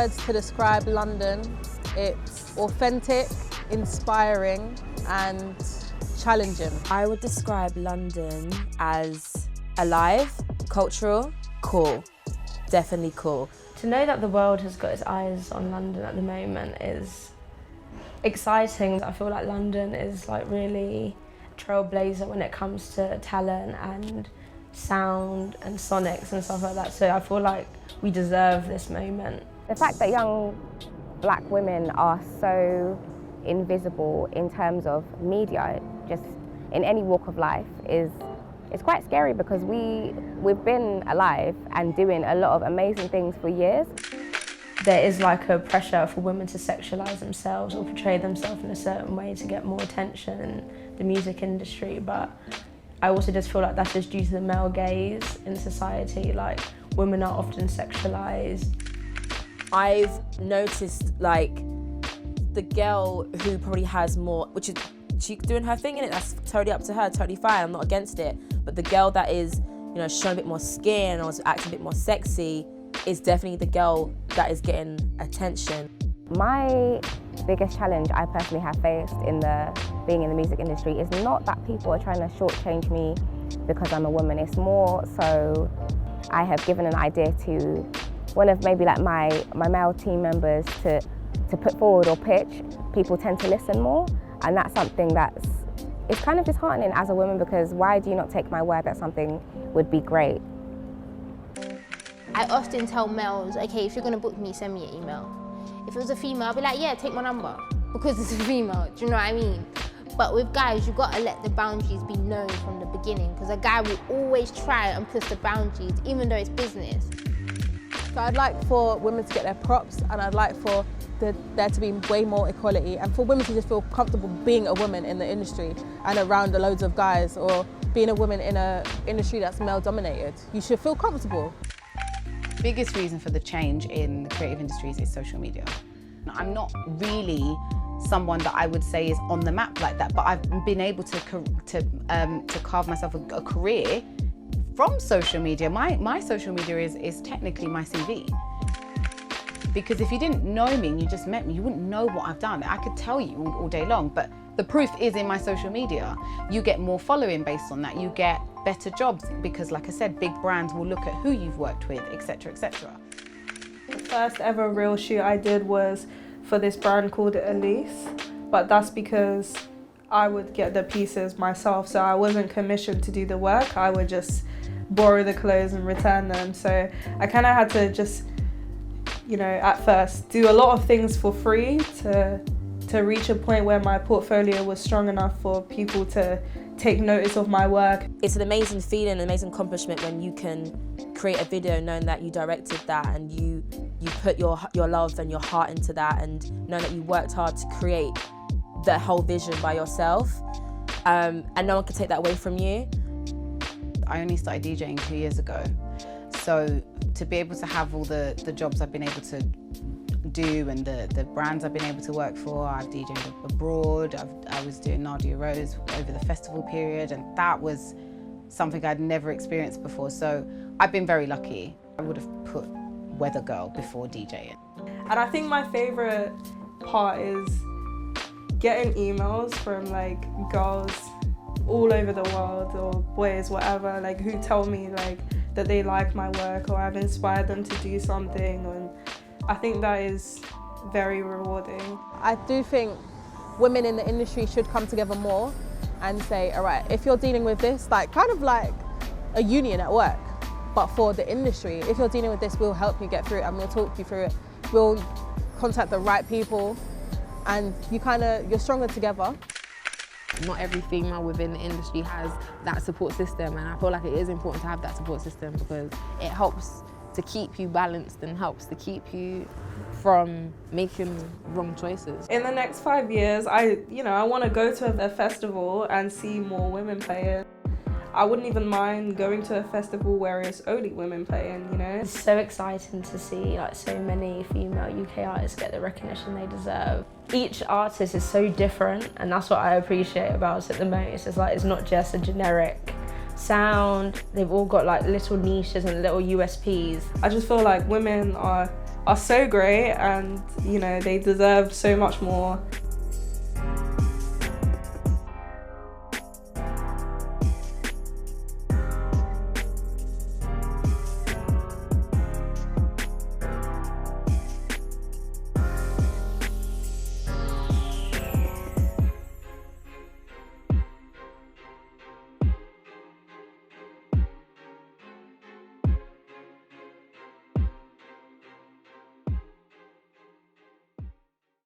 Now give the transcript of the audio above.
words to describe London, it's authentic, inspiring and challenging. I would describe London as alive, cultural, cool. Definitely cool. To know that the world has got its eyes on London at the moment is exciting. I feel like London is like really a trailblazer when it comes to talent and sound and sonics and stuff like that. So I feel like we deserve this moment. The fact that young black women are so invisible in terms of media, just in any walk of life, it's quite scary because we've been alive and doing a lot of amazing things for years. There is like a pressure for women to sexualise themselves or portray themselves in a certain way to get more attention in the music industry, but I also just feel like that's just due to the male gaze in society. Like, women are often sexualised. I've noticed like the girl who probably has more, which is she doing her thing in it, that's totally up to her, totally fine, I'm not against it. But the girl that is, showing a bit more skin or is acting a bit more sexy is definitely the girl that is getting attention. My biggest challenge I personally have faced in being in the music industry is not that people are trying to shortchange me because I'm a woman. It's more so I have given an idea to one of maybe like my male team members to put forward or pitch. People tend to listen more, and that's something it's kind of disheartening as a woman, because why do you not take my word that something would be great? I often tell males, okay, if you're gonna book me, send me an email. If it was a female, I'll be like, yeah, take my number, because it's a female, do you know what I mean? But with guys, you've got to let the boundaries be known from the beginning, because a guy will always try and push the boundaries, even though it's business. So I'd like for women to get their props, and I'd like for there to be way more equality, and for women to just feel comfortable being a woman in the industry and around loads of guys, or being a woman in an industry that's male dominated. You should feel comfortable. Biggest reason for the change in the creative industries is social media. I'm not really someone that I would say is on the map like that, but I've been able to carve myself a career from social media. My social media is technically my CV. Because if you didn't know me and you just met me, you wouldn't know what I've done. I could tell you all day long, but the proof is in my social media. You get more following based on that. You get better jobs because, like I said, big brands will look at who you've worked with, etc., etc. The first ever real shoot I did was for this brand called Elise, but that's because I would get the pieces myself, so I wasn't commissioned to do the work. I would just borrow the clothes and return them. So I kind of had to just, at first do a lot of things for free to reach a point where my portfolio was strong enough for people to take notice of my work. It's an amazing feeling, an amazing accomplishment when you can create a video knowing that you directed that and you put your love and your heart into that, and knowing that you worked hard to create the whole vision by yourself, and no one can take that away from you. I only started DJing 2 years ago, so to be able to have all the jobs I've been able to do and the brands I've been able to work for, I've DJed abroad, I was doing Nadia Rose over the festival period, and that was something I'd never experienced before, so I've been very lucky. I would have put Weather Girl before DJing. And I think my favourite part is getting emails from like girls all over the world, or boys, whatever, like who tell me like that they like my work or I've inspired them to do something, and I think that is very rewarding. I do think women in the industry should come together more and say, all right, if you're dealing with this, like kind of like a union at work, but for the industry, if you're dealing with this, we'll help you get through it and we'll talk you through it. We'll contact the right people, and you're stronger together. Not every female within the industry has that support system, and I feel like it is important to have that support system because it helps to keep you balanced and helps to keep you from making wrong choices. In the next 5 years, I want to go to a festival and see more women playing. I wouldn't even mind going to a festival where it's only women playing, It's so exciting to see like so many female UK artists get the recognition they deserve. Each artist is so different, and that's what I appreciate about it the most. It's not just a generic sound. They've all got like little niches and little USPs. I just feel like women are are so great, and you know, they deserve so much more